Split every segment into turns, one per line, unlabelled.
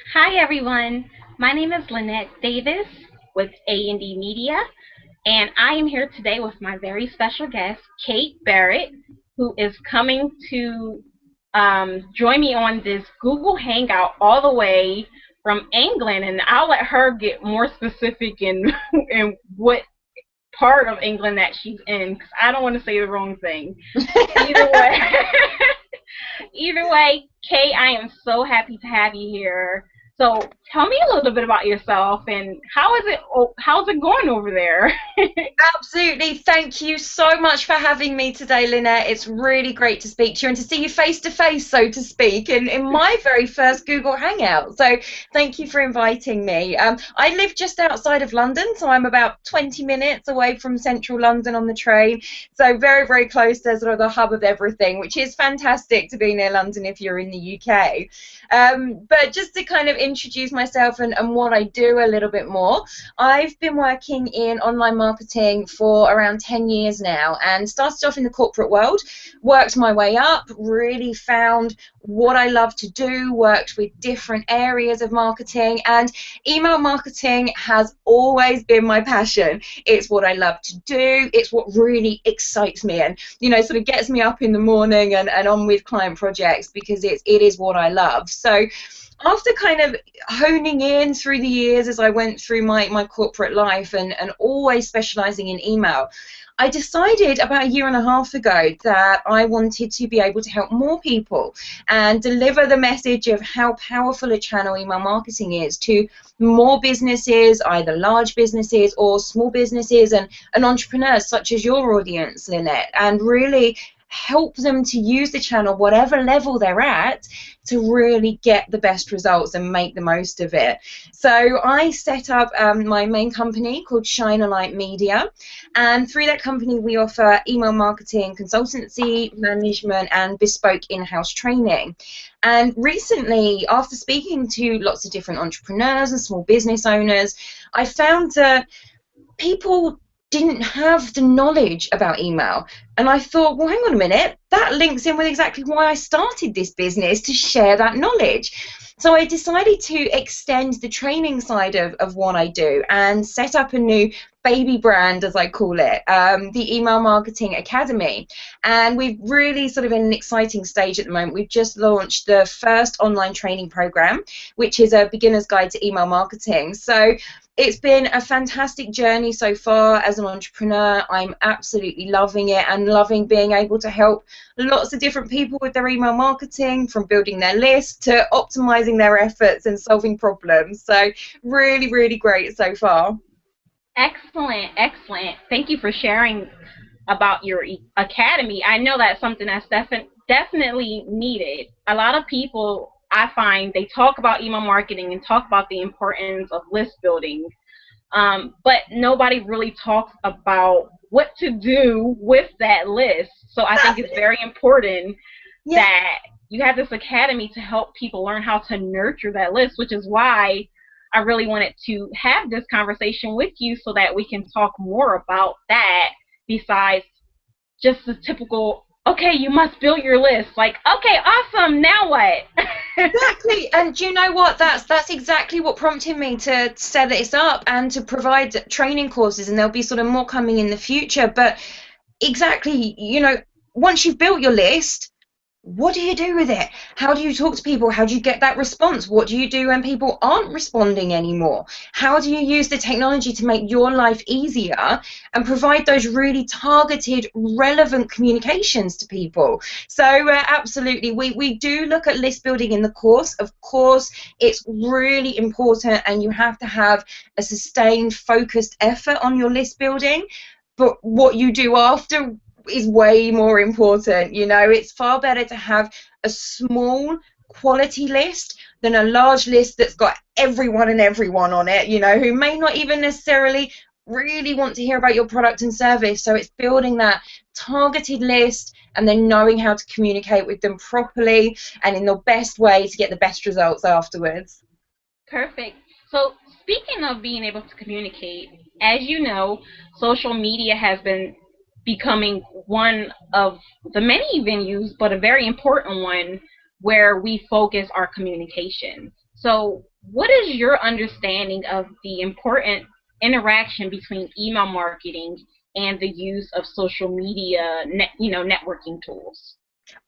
Hi everyone, my name is Lynette Davis with A&D Media, and I am here today with my very special guest, Kate Barrett, who is coming to join me on this Google Hangout all the way from England, and I'll let her get more specific in what part of England that she's in, because I don't want to say the wrong thing. Either way, either way, Kate, I am so happy to have you here. So tell me a little bit about yourself and how's it going over there?
Absolutely. Thank you so much for having me today, Lynette. It's really great to speak to you and to see you face to face, so to speak, in my very first Google Hangout. So thank you for inviting me. I live just outside of London, so I'm about 20 minutes away from central London on the train. So very, very close to sort of the hub of everything, which is fantastic to be near London if you're in the UK. But just to kind of introduce myself and what I do a little bit more, I've been working in online marketing for around 10 years now and started off in the corporate world, worked my way up, really found what I love to do, worked with different areas of marketing, and email marketing has always been my passion. It's what I love to do, it's what really excites me and, sort of gets me up in the morning and on with client projects because it is what I love. So after kind of honing in through the years as I went through my corporate life and always specializing in email, I decided about a year and a half ago that I wanted to be able to help more people and deliver the message of how powerful a channel email marketing is to more businesses, either large businesses or small businesses and entrepreneurs such as your audience, Lynette, and really help them to use the channel, whatever level they're at, to really get the best results and make the most of it. So I set up my main company called Shine a Light Media, and through that company we offer email marketing consultancy, management, and bespoke in-house training. And recently, after speaking to lots of different entrepreneurs and small business owners, I found that people didn't have the knowledge about email. And I thought, well, hang on a minute, that links in with exactly why I started this business, to share that knowledge. So I decided to extend the training side of what I do and set up a new baby brand, as I call it, the Email Marketing Academy. And we've really sort of in an exciting stage at the moment. We've just launched the first online training program, which is a beginner's guide to email marketing. So it's been a fantastic journey so far as an entrepreneur. I'm absolutely loving it and loving being able to help lots of different people with their email marketing, from building their list to optimizing their efforts and solving problems. So really, really great so far.
Excellent, excellent. Thank you for sharing about your academy. I know that's something that's definitely needed. A lot of people, I find, they talk about email marketing and talk about the importance of list building, but nobody really talks about what to do with that list. So I think it's very important
Yeah.
that you have this academy to help people learn how to nurture that list, which is why I really wanted to have this conversation with you so that we can talk more about that besides just the typical, okay, you must build your list. Like, okay, awesome, now what?
Exactly, and do you know what? That's exactly what prompted me to set this up and to provide training courses, and there'll be sort of more coming in the future. But exactly, once you've built your list, what do you do with it? How do you talk to people? How do you get that response? What do you do when people aren't responding anymore? How do you use the technology to make your life easier and provide those really targeted, relevant communications to people? So absolutely, we do look at list building in the course. Of course, it's really important and you have to have a sustained, focused effort on your list building. But what you do after is way more important. It's far better to have a small quality list than a large list that's got everyone and everyone on it, who may not even necessarily really want to hear about your product and service. So it's building that targeted list and then knowing how to communicate with them properly and in the best way to get the best results afterwards.
Perfect. So, speaking of being able to communicate, as you know, social media has been becoming one of the many venues, but a very important one where we focus our communication. So, what is your understanding of the important interaction between email marketing and the use of social media, networking tools?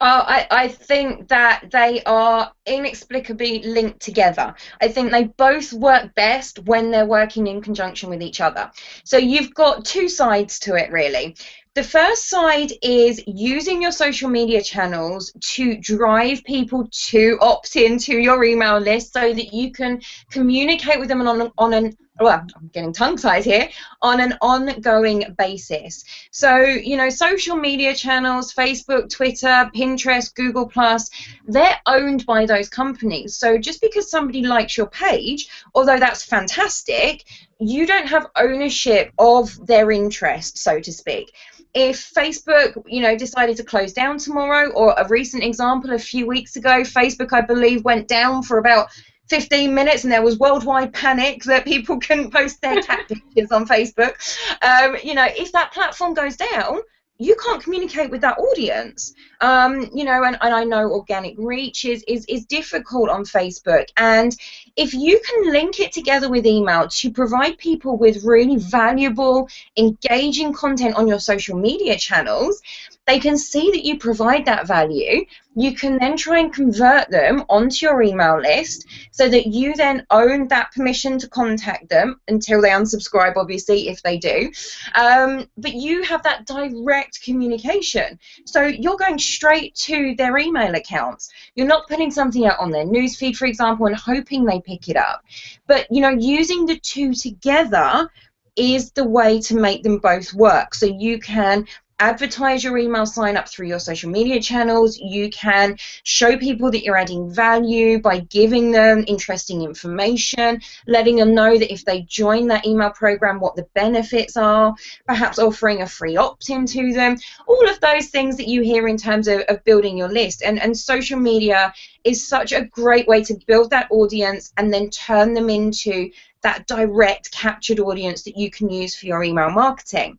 I think that they are inexplicably linked together. I think they both work best when they're working in conjunction with each other. So you've got two sides to it, really. The first side is using your social media channels to drive people to opt into your email list so that you can communicate with them on an well, I'm getting tongue-tied here, on an ongoing basis. So, social media channels, Facebook, Twitter, Pinterest, Google Plus, they're owned by those companies. So just because somebody likes your page, although that's fantastic, you don't have ownership of their interest, so to speak. If Facebook, decided to close down tomorrow, or a recent example a few weeks ago, Facebook, I believe, went down for about 15 minutes and there was worldwide panic that people couldn't post their cat pictures on Facebook. If that platform goes down, you can't communicate with that audience. And I know organic reach is difficult on Facebook. And if you can link it together with email to provide people with really valuable, engaging content on your social media channels, they can see that you provide that value. You can then try and convert them onto your email list so that you then own that permission to contact them until they unsubscribe, obviously, if they do. But you have that direct communication. So you're going straight to their email accounts. You're not putting something out on their newsfeed, for example, and hoping they pick it up. But, using the two together is the way to make them both work. So you can advertise your email sign up through your social media channels. You can show people that you're adding value by giving them interesting information, letting them know that if they join that email program, what the benefits are, perhaps offering a free opt-in to them, all of those things that you hear in terms of building your list. And social media is such a great way to build that audience and then turn them into that direct captured audience that you can use for your email marketing.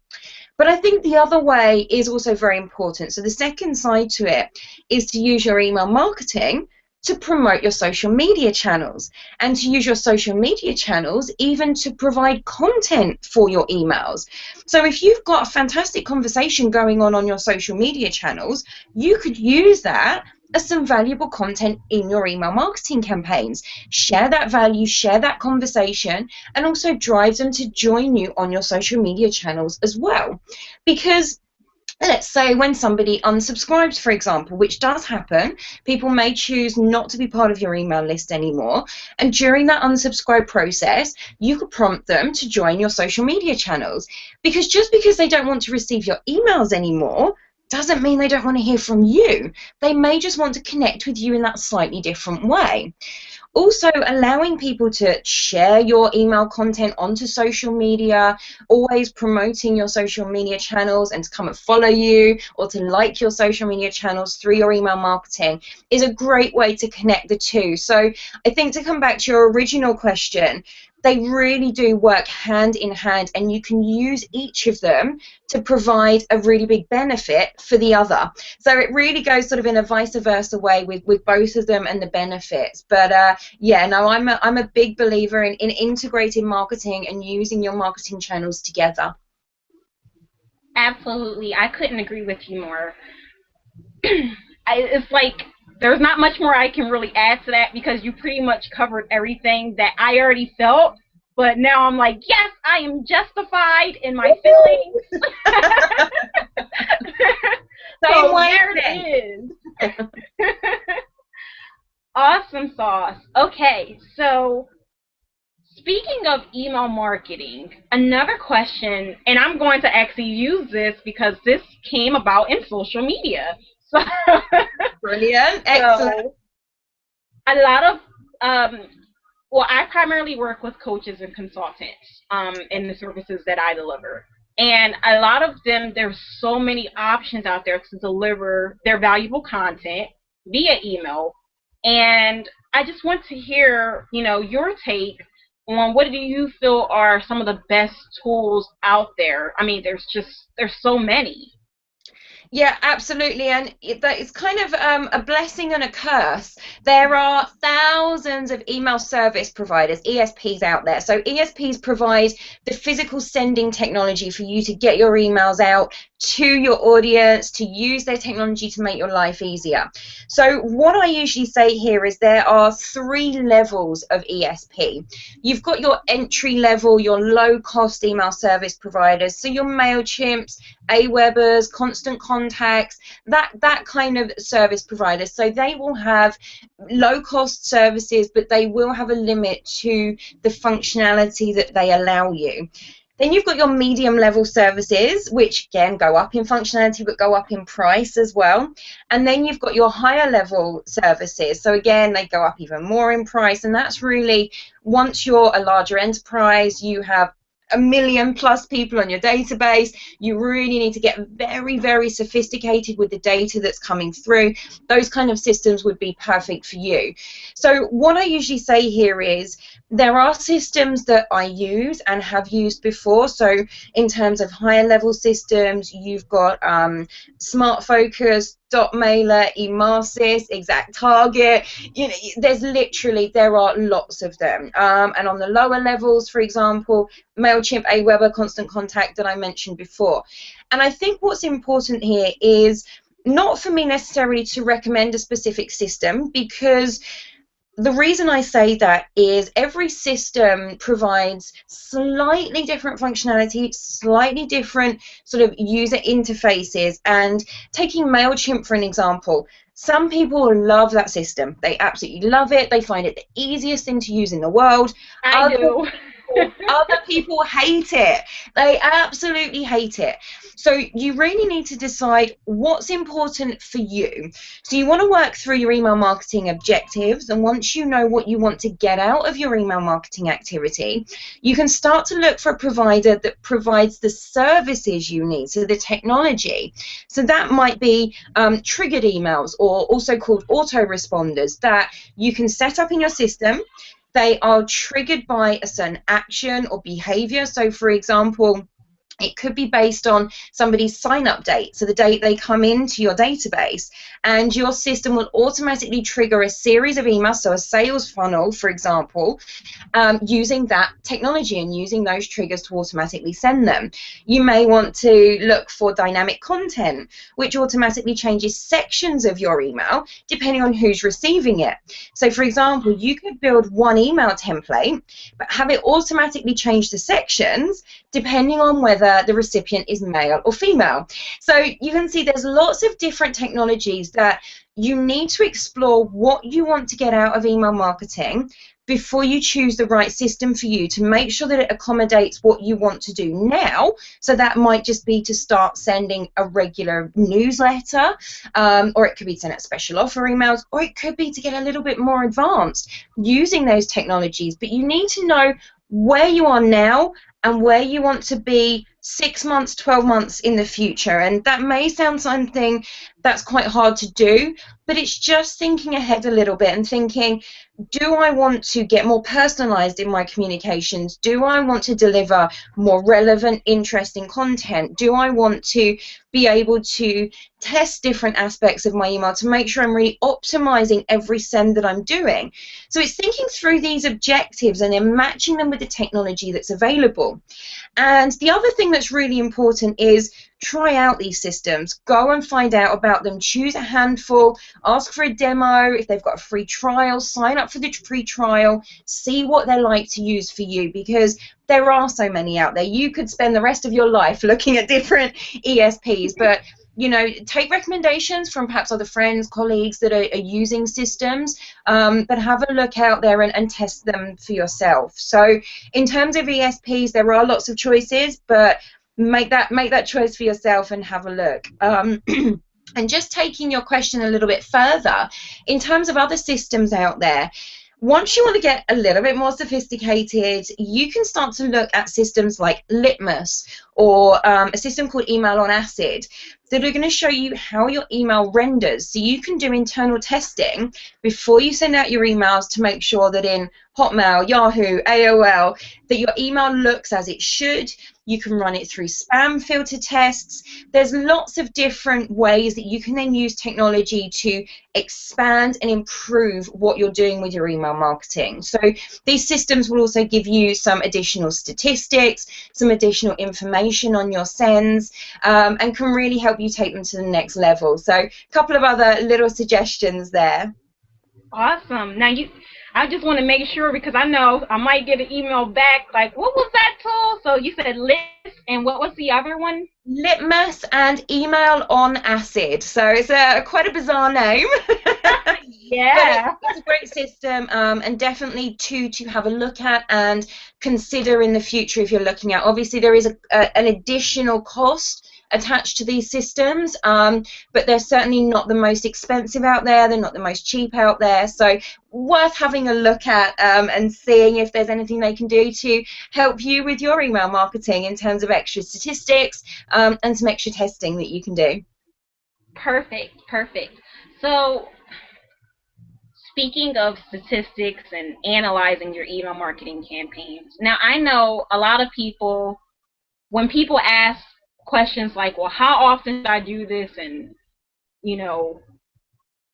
But I think the other way is also very important. So the second side to it is to use your email marketing to promote your social media channels, and to use your social media channels even to provide content for your emails. So if you've got a fantastic conversation going on your social media channels, you could use that as some valuable content in your email marketing campaigns. Share that value, share that conversation, and also drive them to join you on your social media channels as well. Because let's say when somebody unsubscribes, for example, which does happen, people may choose not to be part of your email list anymore. And during that unsubscribe process, you could prompt them to join your social media channels. Because just because they don't want to receive your emails anymore doesn't mean they don't want to hear from you. They may just want to connect with you in that slightly different way. Also, allowing people to share your email content onto social media, always promoting your social media channels and to come and follow you or to like your social media channels through your email marketing is a great way to connect the two. So I think, to come back to your original question, they really do work hand in hand, and you can use each of them to provide a really big benefit for the other. So it really goes sort of in a vice versa way with both of them and the benefits. But yeah, no, I'm a big believer in integrating marketing and using your marketing channels together.
Absolutely. I couldn't agree with you more. It's like there's not much more I can really add to that, because you pretty much covered everything that I already felt. But now I'm like, yes, I am justified in my feelings.
Same
So
way.
there it is. Awesome sauce. Okay, so speaking of email marketing, another question, and I'm going to actually use this because this came about in social media. So,
Brilliant. Excellent.
so a lot of, well, I primarily work with coaches and consultants in the services that I deliver. And a lot of them, there's so many options out there to deliver their valuable content via email. And I just want to hear, your take on what do you feel are some of the best tools out there. I mean, there's so many.
Yeah, absolutely. And that is kind of a blessing and a curse. There are thousands of email service providers, ESPs, out there. So ESPs provide the physical sending technology for you to get your emails out to your audience, to use their technology to make your life easier. So what I usually say here is there are 3 levels of ESP. You've got your entry level, your low cost email service providers, so your MailChimps, Awebers, Constant Contacts, that kind of service providers. So they will have low cost services, but they will have a limit to the functionality that they allow you. Then you've got your medium level services, which again go up in functionality but go up in price as well. And then you've got your higher level services. So again, they go up even more in price. And that's really, once you're a larger enterprise, you have 1 million+ people on your database, you really need to get very, very sophisticated with the data that's coming through. Those kind of systems would be perfect for you. So what I usually say here is there are systems that I use and have used before. So in terms of higher level systems, you've got Smart Focus, Dot Mailer, Emarsys, Exact Target. You know, there are lots of them. And on the lower levels, for example, MailChimp, Aweber, Constant Contact that I mentioned before. And I think what's important here is not for me necessarily to recommend a specific system, because the reason I say that is every system provides slightly different functionality, slightly different sort of user interfaces. And taking MailChimp for an example, some people love that system. They absolutely love it. They find it the easiest thing to use in the world.
I do.
Other people hate it. They absolutely hate it. So you really need to decide what's important for you. So you want to work through your email marketing objectives, and once you know what you want to get out of your email marketing activity, you can start to look for a provider that provides the services you need, so the technology. So that might be triggered emails, or also called autoresponders, that you can set up in your system. They are triggered by a certain action or behavior. So for example, it could be based on somebody's sign-up date, so the date they come into your database, and your system will automatically trigger a series of emails, so a sales funnel, for example, using that technology and using those triggers to automatically send them. You may want to look for dynamic content, which automatically changes sections of your email depending on who's receiving it. So, for example, you could build one email template, but have it automatically change the sections depending on whether the recipient is male or female. So you can see there's lots of different technologies that you need to explore what you want to get out of email marketing before you choose the right system for you, to make sure that it accommodates what you want to do now. So that might just be to start sending a regular newsletter, or it could be to send out special offer emails, or it could be to get a little bit more advanced using those technologies. But you need to know where you are now and where you want to be 6 months, 12 months in the future. And that may sound something that's quite hard to do, but it's just thinking ahead a little bit and thinking, do I want to get more personalized in my communications? Do I want to deliver more relevant, interesting content? Do I want to be able to test different aspects of my email to make sure I'm really optimizing every send that I'm doing? So it's thinking through these objectives and then matching them with the technology that's available. And the other thing that's really important is try out these systems. Go and find out about them. Choose a handful. Ask for a demo. If they've got a free trial, sign up for the free trial. See what they're like to use for you, because there are so many out there. You could spend the rest of your life looking at different ESPs, but you know, take recommendations from perhaps other friends, colleagues that are using systems, but have a look out there and test them for yourself. So in terms of ESPs, there are lots of choices, but make that choice for yourself and have a look. And just taking your question a little bit further, in terms of other systems out there, once you want to get a little bit more sophisticated, you can start to look at systems like Litmus or a system called Email on Acid that are going to show you how your email renders. So you can do internal testing before you send out your emails to make sure that in Hotmail, Yahoo, AOL, that your email looks as it should. You can run it through spam filter tests. There's lots of different ways that you can then use technology to expand and improve what you're doing with your email marketing. So these systems will also give you some additional statistics, some additional information on your sends, and can really help you take them to the next level. So a couple of other little suggestions there.
Awesome. Now I just want to make sure, because I know I might get an email back like, what was that tool? So you said List, and what was the other one?
Litmus and Email on Acid. So it's quite a bizarre name.
Yeah.
But it's a great system, and definitely to have a look at and consider in the future if you're looking at. Obviously, there is an additional cost attached to these systems, but they're certainly not the most expensive out there. They're not the most cheap out there. So worth having a look at and seeing if there's anything they can do to help you with your email marketing in terms of extra statistics and some extra testing that you can do.
Perfect. So speaking of statistics and analyzing your email marketing campaigns, now I know a lot of people, when people ask questions like, well, how often should I do this, and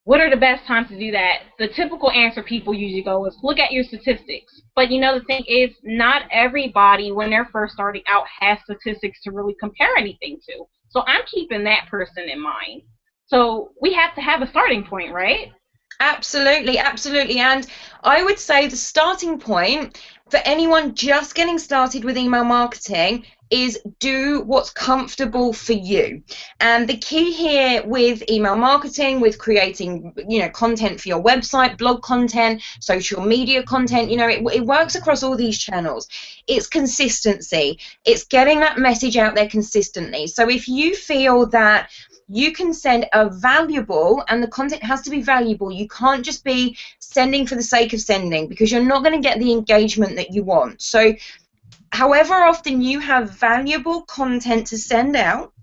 what are the best times to do that, the typical answer people usually go is look at your statistics. But the thing is, not everybody when they're first starting out has statistics to really compare anything to. So I'm keeping that person in mind. So we have to have a starting point, right?
Absolutely. And I would say the starting point for anyone just getting started with email marketing is do what's comfortable for you. And the key here with email marketing, with creating content for your website, blog content, social media content, it works across all these channels. It's consistency. It's getting that message out there consistently. So if you feel that you can send a valuable, and the content has to be valuable. You can't just be sending for the sake of sending, because you're not going to get the engagement that you want. So however often you have valuable content to send out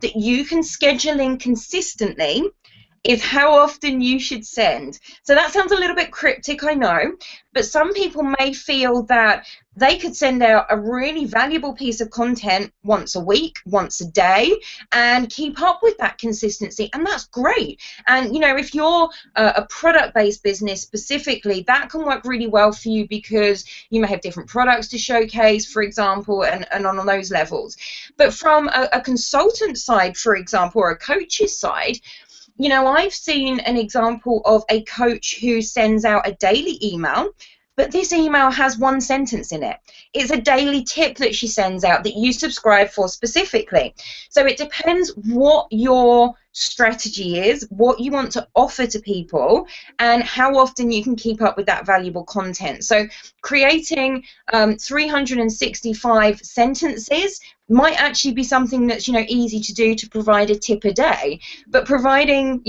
that you can schedule in consistently is how often you should send. So that sounds a little bit cryptic, I know, but some people may feel that they could send out a really valuable piece of content once a week, once a day, and keep up with that consistency, and that's great. And if you're a product-based business specifically, that can work really well for you, because you may have different products to showcase, for example, and on those levels. But from a consultant side, for example, or a coach's side, I've seen an example of a coach who sends out a daily email, but this email has one sentence in it. It's a daily tip that she sends out that you subscribe for specifically. So it depends what your strategy is, what you want to offer to people, and how often you can keep up with that valuable content. So creating 365 sentences might actually be something that's easy to do, to provide a tip a day. But providing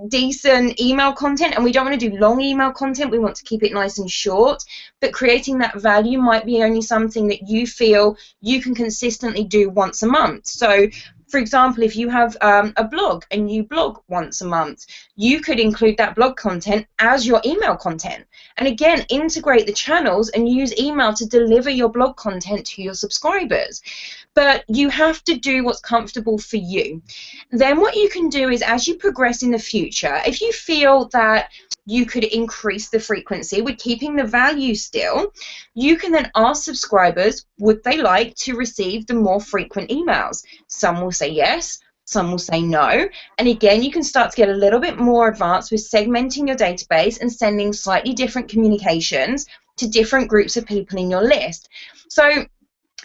decent email content, and we don't want to do long email content, we want to keep it nice and short, but creating that value might be only something that you feel you can consistently do once a month. So for example, if you have a blog and you blog once a month, you could include that blog content as your email content. And again, integrate the channels and use email to deliver your blog content to your subscribers. But you have to do what's comfortable for you. Then what you can do is, as you progress in the future, if you feel that you could increase the frequency with keeping the value still, you can then ask subscribers, would they like to receive the more frequent emails? Some will say yes, some will say no. And again, you can start to get a little bit more advanced with segmenting your database and sending slightly different communications to different groups of people in your list. So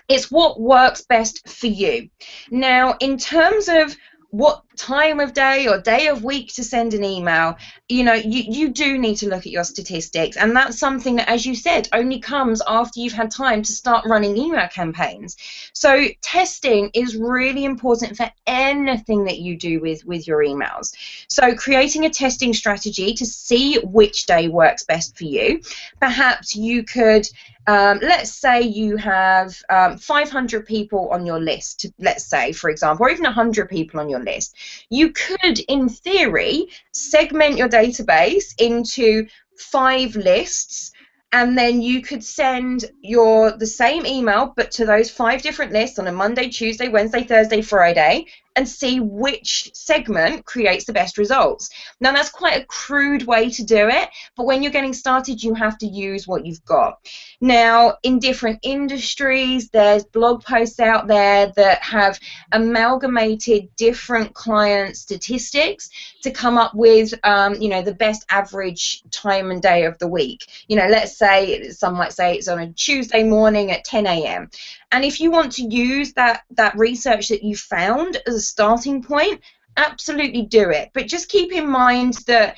it's what works best for you. Now, in terms of what time of day or day of week to send an email, you do need to look at your statistics, and that's something that, as you said, only comes after you've had time to start running email campaigns. So testing is really important for anything that you do with your emails. So creating a testing strategy to see which day works best for you. Perhaps you could let's say you have 500 people on your list, let's say, for example, or even 100 people on your list. You could, in theory, segment your database into 5 lists, and then you could send the same email but to those 5 different lists on a Monday, Tuesday, Wednesday, Thursday, Friday, and see which segment creates the best results. Now, that's quite a crude way to do it, but when you're getting started, you have to use what you've got. Now, in different industries, there's blog posts out there that have amalgamated different client statistics to come up with, the best average time and day of the week. Let's say, some might say it's on a Tuesday morning at 10 a.m. And if you want to use that research that you found as a starting point, absolutely do it. But just keep in mind that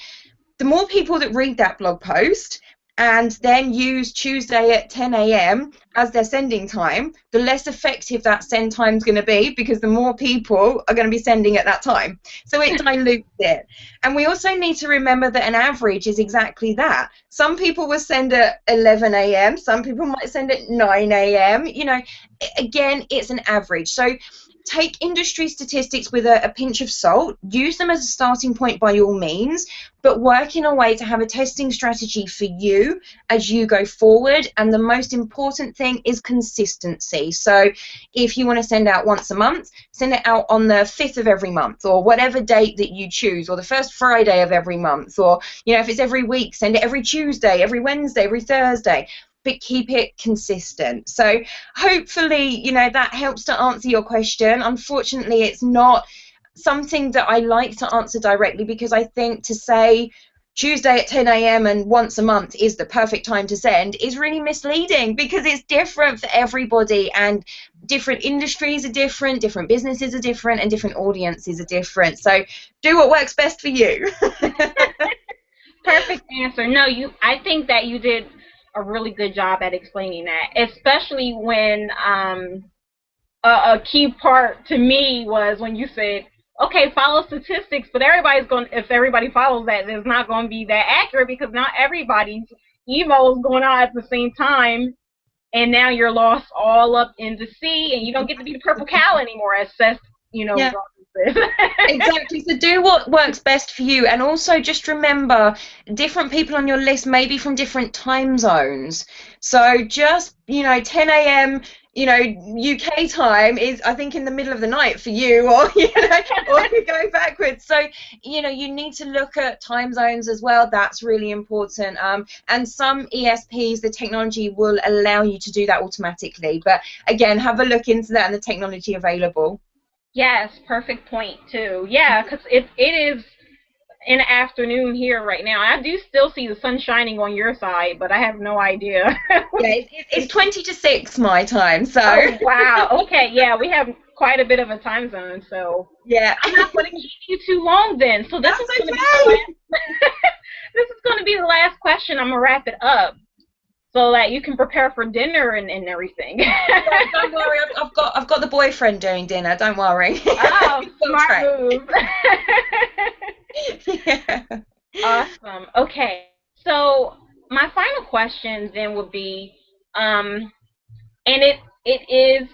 the more people that read that blog post and then use Tuesday at 10 a.m. as their sending time, the less effective that send time is going to be, because the more people are going to be sending at that time. So it dilutes it. And we also need to remember that an average is exactly that. Some people will send at 11 a.m., some people might send at 9 a.m. Again, it's an average. So take industry statistics with a pinch of salt, use them as a starting point by all means, but work in a way to have a testing strategy for you as you go forward. And the most important thing is consistency. So if you want to send out once a month, send it out on the 5th of every month, or whatever date that you choose, or the first Friday of every month, or if it's every week, send it every Tuesday, every Wednesday, every Thursday, but keep it consistent. So hopefully, that helps to answer your question. Unfortunately, it's not something that I like to answer directly, because I think to say Tuesday at 10 a.m. and once a month is the perfect time to send is really misleading, because it's different for everybody, and different industries are different businesses are different, and different audiences are different. So do what works best for you.
Perfect answer. No, I think that you did a really good job at explaining that, especially when a key part to me was when you said, okay, follow statistics, but if everybody follows that, it's not going to be that accurate, because not everybody's email is going out at the same time, and now you're lost all up in the sea, and you don't get to be the purple cow anymore, as Seth,
Yeah. Exactly. So do what works best for you, and also just remember, different people on your list may be from different time zones. So just 10 a.m. UK time is, I think, in the middle of the night for you, or or you go backwards. So you need to look at time zones as well. That's really important. And some ESPs, the technology will allow you to do that automatically. But again, have a look into that and the technology available.
Yes, perfect point too. Yeah, because it is in the afternoon here right now. I do still see the sun shining on your side, but I have no idea.
Yeah, it's 20 to 6 my time, so.
Oh, wow. Okay, yeah, we have quite a bit of a time zone, so.
Yeah.
I'm not going to keep you too long then. So this is going to be this is going to be the last question. I'm going to wrap it up, so that you can prepare for dinner and everything.
Don't worry, I've got the boyfriend doing dinner. Don't worry.
Oh, smart move.
Yeah.
Awesome. Okay, so my final question then would be, and it is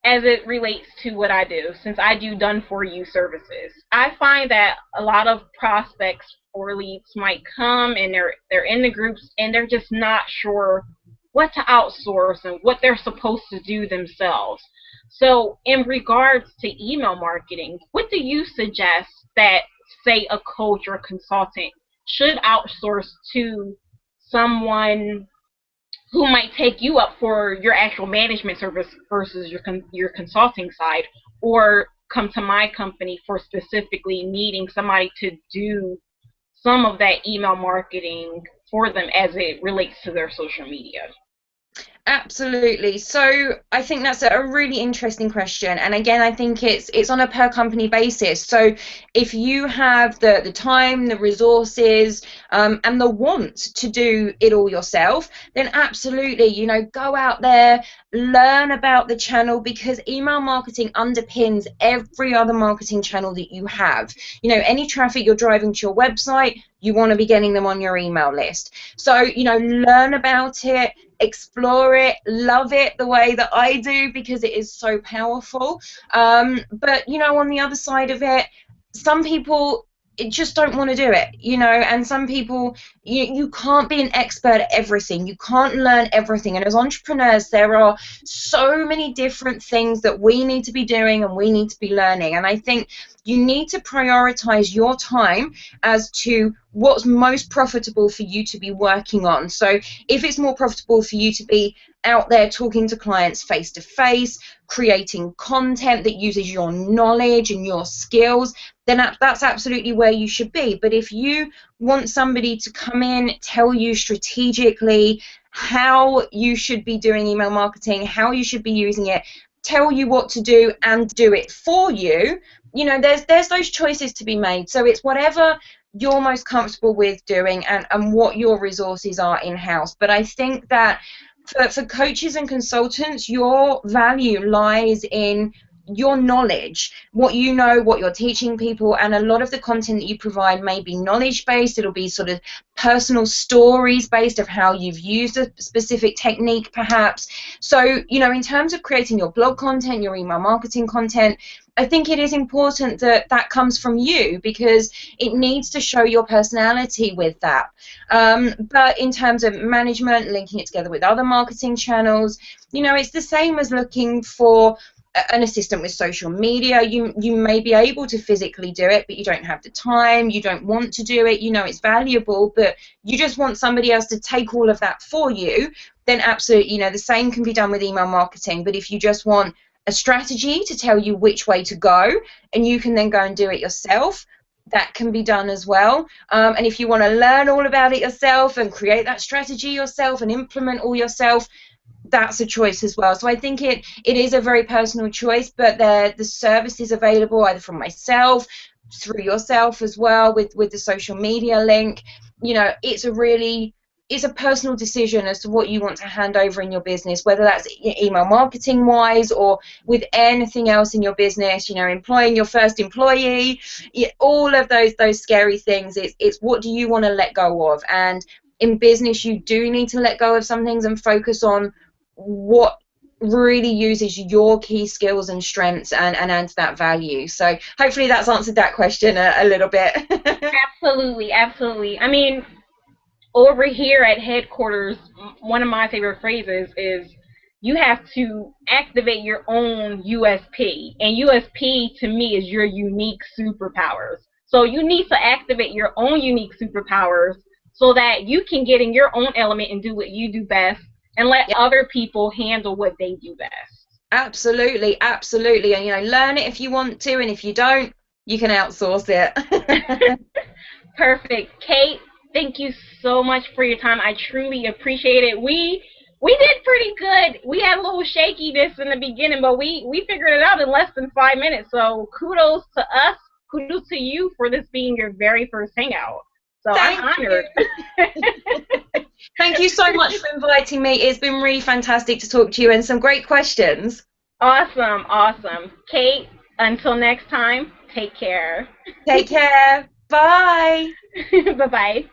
as it relates to what I do, since I do done for you services. I find that a lot of prospects or leads might come, and they're in the groups, and they're just not sure what to outsource and what they're supposed to do themselves. So in regards to email marketing, what do you suggest that, say, a coach or a consultant should outsource to someone who might take you up for your actual management service versus your consulting side, or come to my company for specifically needing somebody to do some of that email marketing for them as it relates to their social media?
Absolutely. So I think that's a really interesting question, and again, I think it's on a per company basis. So if you have the time, the resources, and the want to do it all yourself, then absolutely, go out there, learn about the channel, because email marketing underpins every other marketing channel that you have. Any traffic you're driving to your website, you want to be getting them on your email list. So learn about it. explore it, love it the way that I do, because it is so powerful. But you know, on the other side of it, some people just don't want to do it, you know, and some people, you can't be an expert at everything, you can't learn everything, and as entrepreneurs there are so many different things that we need to be doing and we need to be learning, and I think you need to prioritize your time as to what's most profitable for you to be working on. So if it's more profitable for you to be out there talking to clients face to face, creating content that uses your knowledge and your skills, then that's absolutely where you should be. But if you want somebody to come in, tell you strategically how you should be doing email marketing, how you should be using it, tell you what to do and do it for you, you know, there's those choices to be made. So it's whatever you're most comfortable with doing, and what your resources are in-house. But I think that for coaches and consultants, your value lies in your knowledge, what you know, what you're teaching people, and a lot of the content that you provide may be knowledge based, it'll be sort of personal stories based of how you've used a specific technique perhaps. So, you know, in terms of creating your blog content, your email marketing content, I think it is important that that comes from you, because it needs to show your personality with that. But in terms of management, linking it together with other marketing channels, you know, it's the same as looking for an assistant with social media. You may be able to physically do it, but you don't have the time, you don't want to do it, you know it's valuable, but you just want somebody else to take all of that for you, then absolutely, you know, the same can be done with email marketing. But if you just want a strategy to tell you which way to go, and you can then go and do it yourself, that can be done as well. And if you want to learn all about it yourself and create that strategy yourself and implement all yourself, that's a choice as well. So I think it is a very personal choice, but the service is available either from myself, through yourself as well, with the social media link. You know, it's a personal decision as to what you want to hand over in your business, whether that's email marketing wise or with anything else in your business, you know, employing your first employee, all of those scary things. It's what do you want to let go of? And in business, you do need to let go of some things and focus on what really uses your key skills and strengths and adds that value. So hopefully that's answered that question a little bit.
Absolutely, absolutely. I mean, over here at headquarters, one of my favorite phrases is you have to activate your own USP. And USP to me is your unique superpowers. So you need to activate your own unique superpowers so that you can get in your own element and do what you do best, and let other people handle what they do best.
Absolutely, absolutely. And, you know, learn it if you want to, and if you don't, you can outsource it.
Perfect. Kate, thank you so much for your time. I truly appreciate it. We did pretty good. We had a little shakiness in the beginning, but we figured it out in less than 5 minutes. So kudos to us. Kudos to you for this being your very first hangout. So I'm honored.
Thank you so much for inviting me. It's been really fantastic to talk to you, and some great questions.
Awesome, awesome. Kate, until next time, take care.
Take care. Bye.
Bye-bye.